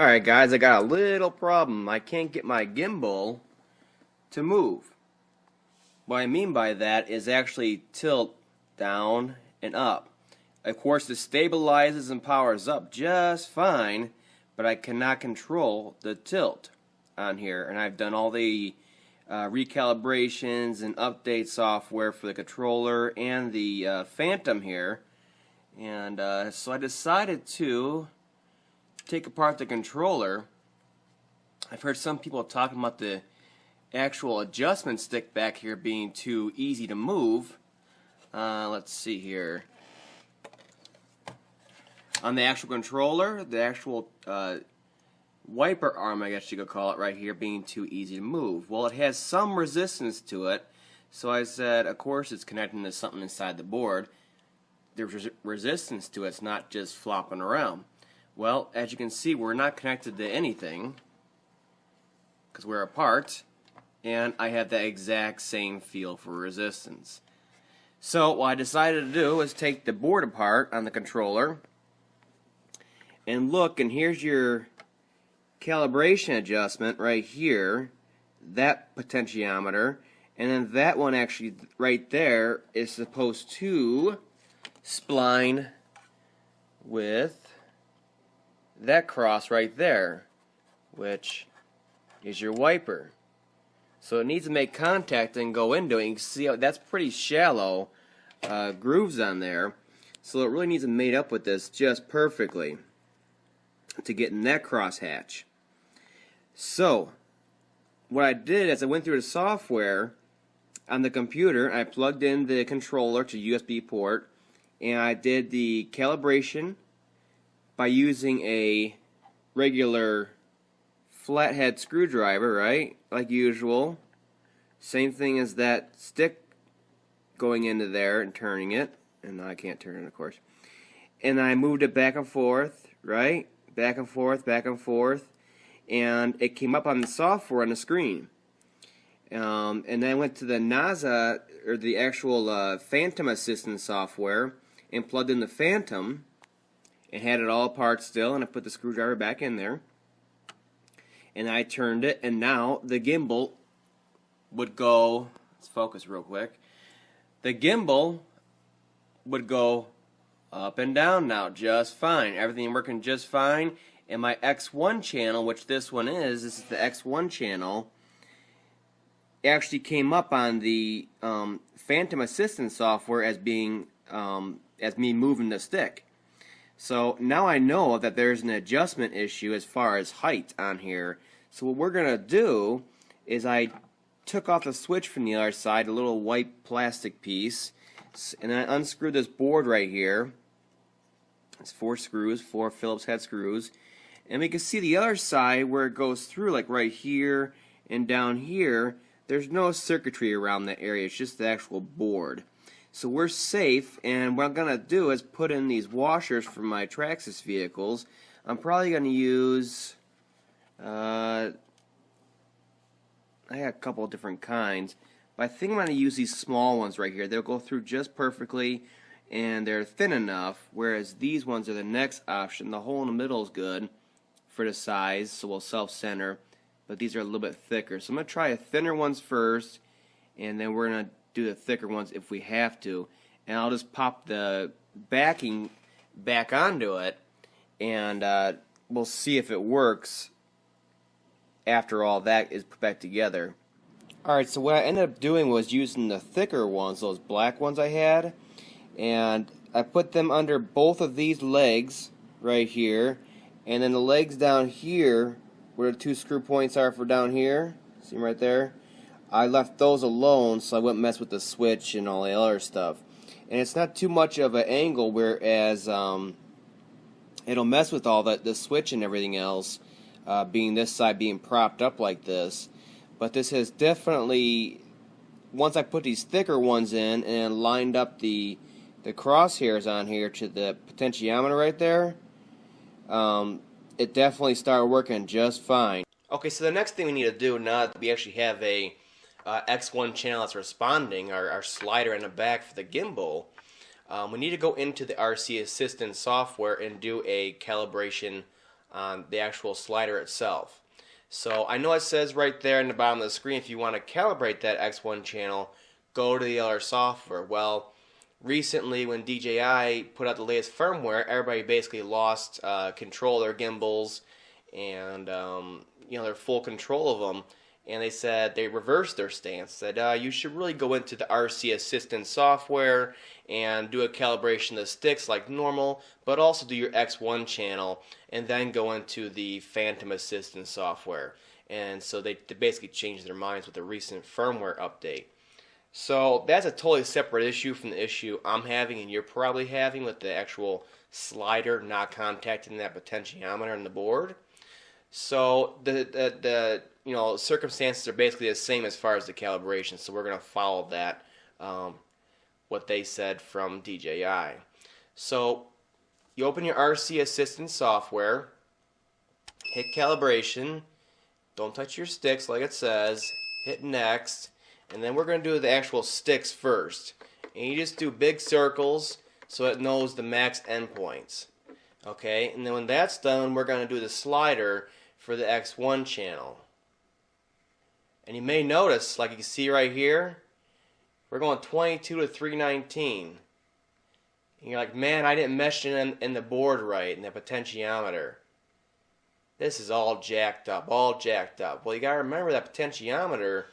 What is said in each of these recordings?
Alright guys, I got a little problem. I can't get my gimbal to move. What I mean by that is actually tilt down and up. Of course it stabilizes and powers up just fine, but I cannot control the tilt on here. And I've done all the recalibrations and update software for the controller and the Phantom here. And so I decided to take apart the controller. I've heard some people talking about the actual adjustment stick back here being too easy to move. Let's see here. On the actual controller, the actual wiper arm, I guess you could call it right here, being too easy to move. Well, it has some resistance to it, so I said, of course it's connecting to something inside the board. There's resistance to it, it's not just flopping around. Well, as you can see, we're not connected to anything because we're apart, and I have the exact same feel for resistance. So what I decided to do was take the board apart on the controller and look, and here's your calibration adjustment right here, that potentiometer, and then that one actually right there is supposed to spline with that cross right there, which is your wiper. So it needs to make contact and go into it. You can see how that's pretty shallow grooves on there, so it really needs to mate up with this just perfectly to get in that crosshatch. So what I did is I went through the software on the computer. I plugged in the controller to USB port, and I did the calibration by using a regular flathead screwdriver, right? Like usual. Same thing as that stick going into there and turning it. And I can't turn it, of course. And I moved it back and forth, right? Back and forth, back and forth. And it came up on the software on the screen. And then I went to the NASA, or the actual Phantom Assistant software, and plugged in the Phantom and had it all apart still, and I put the screwdriver back in there and I turned it, and now the gimbal would go, let's focus real quick, the gimbal would go up and down now just fine, everything working just fine. And my X1 channel, which this is the X1 channel, actually came up on the Phantom Assistant software as being as me moving the stick. So now I know that there's an adjustment issue as far as height on here. So what we're going to do is I took off the switch from the other side, a little white plastic piece, and I unscrewed this board right here. It's 4 screws, 4 Phillips head screws. And we can see the other side where it goes through, like right here and down here. There's no circuitry around that area, it's just the actual board. So we're safe, and what I'm going to do is put in these washers for my Traxxas vehicles. I'm probably going to use, I got a couple of different kinds, but I think I'm going to use these small ones right here. They'll go through just perfectly, and they're thin enough, whereas these ones are the next option. The hole in the middle is good for the size, so we'll self-center, but these are a little bit thicker. So I'm going to try a thinner ones first, and then we're going to do the thicker ones if we have to, and I'll just pop the backing back onto it, and we'll see if it works after all that is put back together. Alright, so what I ended up doing was using the thicker ones, those black ones I had, and I put them under both of these legs right here, and then the legs down here where the 2 screw points are for down here, see them right there? I left those alone so I wouldn't mess with the switch and all the other stuff. And it's not too much of an angle, whereas it'll mess with all the switch and everything else, being this side being propped up like this. But this has definitely, once I put these thicker ones in and lined up the crosshairs on here to the potentiometer right there, it definitely started working just fine. Okay, so the next thing we need to do now that we actually have a X1 channel that's responding, our slider in the back for the gimbal, we need to go into the RC Assistant software and do a calibration on the actual slider itself. So I know it says right there in the bottom of the screen, if you want to calibrate that X1 channel, go to the other software. Well, recently when DJI put out the latest firmware, everybody basically lost control of their gimbals and their full control of them. And they said they reversed their stance. Said you should really go into the RC Assistant software and do a calibration of the sticks like normal, but also do your X1 channel, and then go into the Phantom Assistant software. And so they basically changed their minds with the recent firmware update. So that's a totally separate issue from the issue I'm having and you're probably having with the actual slider not contacting that potentiometer on the board. So the circumstances are basically the same as far as the calibration. So we're going to follow that, what they said from DJI. So you open your RC Assistant software, hit calibration, don't touch your sticks like it says, hit next, and then we're going to do the actual sticks first. And you just do big circles so it knows the max endpoints. Okay, and then when that's done, we're going to do the slider for the X1 channel. And you may notice, like you can see right here, we're going 22 to 319. And you're like, man, I didn't mesh it in the board right, in the potentiometer. This is all jacked up, all jacked up. Well, you got to remember that potentiometer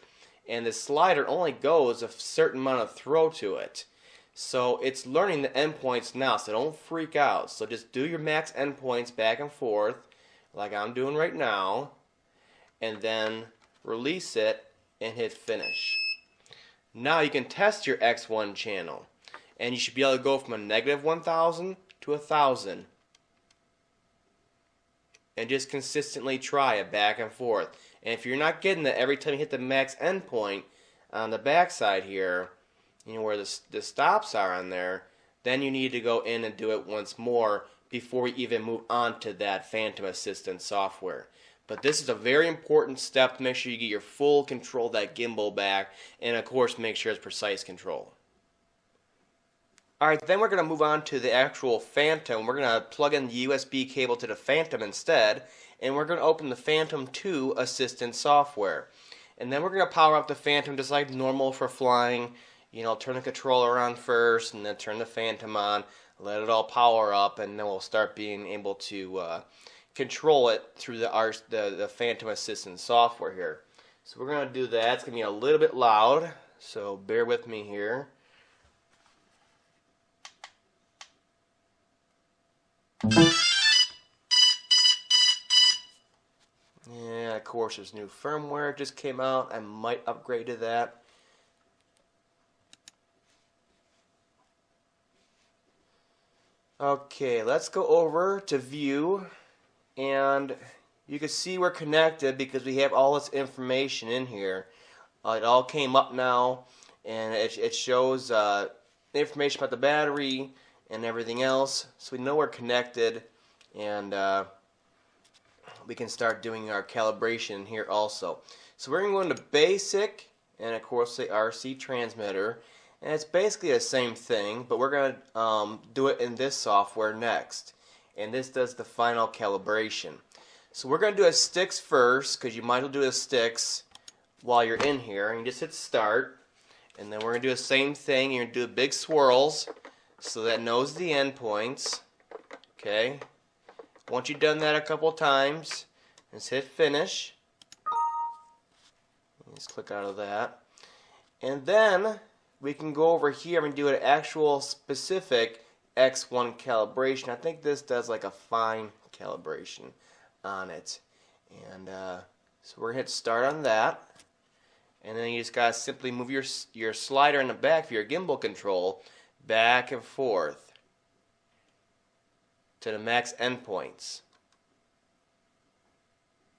and the slider only goes a certain amount of throw to it. So it's learning the endpoints now, so don't freak out. So just do your max endpoints back and forth, like I'm doing right now, and then release it and hit finish. Now you can test your X1 channel, and you should be able to go from a negative 1,000 to 1,000. And just consistently try it back and forth. And if you're not getting it every time you hit the max endpoint on the backside here, where the stops are on there, then you need to go in and do it once more before you even move on to that Phantom Assistant software. But this is a very important step to make sure you get your full control of that gimbal back, and of course make sure it's precise control. Alright, then we're going to move on to the actual Phantom. We're going to plug in the USB cable to the Phantom instead, and we're going to open the Phantom 2 Assistant software. And then we're going to power up the Phantom just like normal for flying. Turn the controller on first, and then turn the Phantom on, let it all power up, and then we'll start being able to control it through the Phantom Assistant software here. So we're going to do that. It's going to be a little bit loud, so bear with me here. Yeah, of course there's new firmware just came out. I might upgrade to that. Okay, let's go over to view, and you can see we're connected because we have all this information in here. It all came up now, and it shows information about the battery and everything else, so we know we're connected, and we can start doing our calibration here also. So we're going to go into basic, and of course the RC transmitter, and it's basically the same thing, but we're going to do it in this software next, and this does the final calibration. So we're going to do a sticks first, because you might as well do the sticks while you're in here, and you just hit start, and then we're going to do the same thing. You're going to do big swirls so that it knows the endpoints. Okay. Once you've done that a couple times, just hit finish. Just click out of that. And then we can go over here and do an actual specific X1 calibration. I think this does like a fine calibration on it. And so we're going to hit start on that. And then you just got to simply move your slider in the back for your gimbal control back and forth to the max endpoints.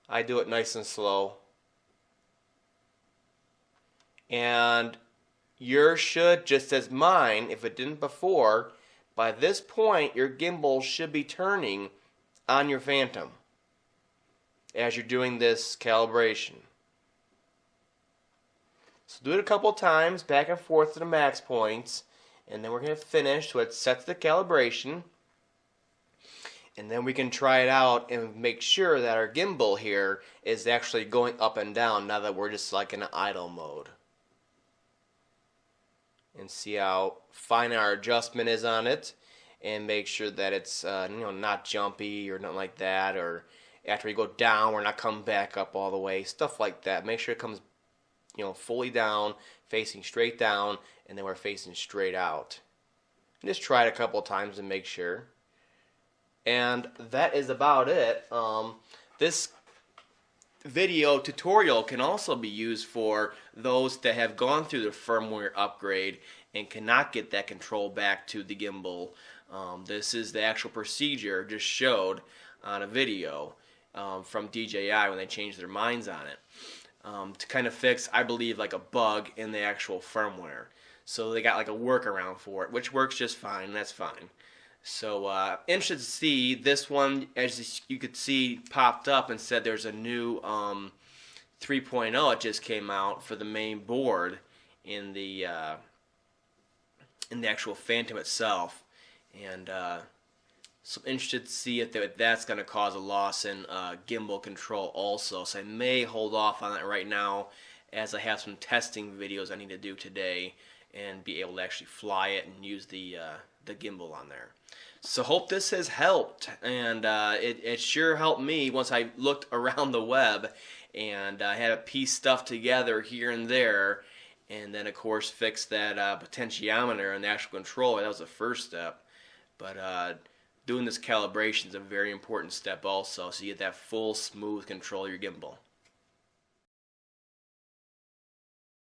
I do it nice and slow. And yours should, just as mine, if it didn't before, by this point your gimbal should be turning on your Phantom as you're doing this calibration. So do it a couple times, back and forth to the max points, and then we're going to finish so it sets the calibration. And then we can try it out and make sure that our gimbal here is actually going up and down now that we're just like in idle mode. And see how fine our adjustment is on it, and make sure that it's not jumpy or nothing like that, or after we go down we're not coming back up all the way, stuff like that. Make sure it comes fully down, facing straight down, and then we're facing straight out. And just try it a couple of times and make sure. And that is about it. This video tutorial can also be used for those that have gone through the firmware upgrade and cannot get that control back to the gimbal. This is the actual procedure just showed on a video from DJI when they changed their minds on it, to kind of fix, I believe, like a bug in the actual firmware. So they got like a workaround for it, which works just fine, and that's fine. So interested to see this one, as you could see, popped up and said there's a new 3.0 it just came out for the main board in the actual Phantom itself, and so I'm interested to see if that's going to cause a loss in gimbal control also. So I may hold off on that right now, as I have some testing videos I need to do today and be able to actually fly it and use the gimbal on there. So hope this has helped, and it sure helped me once I looked around the web and I had to piece stuff together here and there, and then of course fix that potentiometer and the actual controller. That was the first step, but doing this calibration is a very important step also, so you get that full smooth control of your gimbal.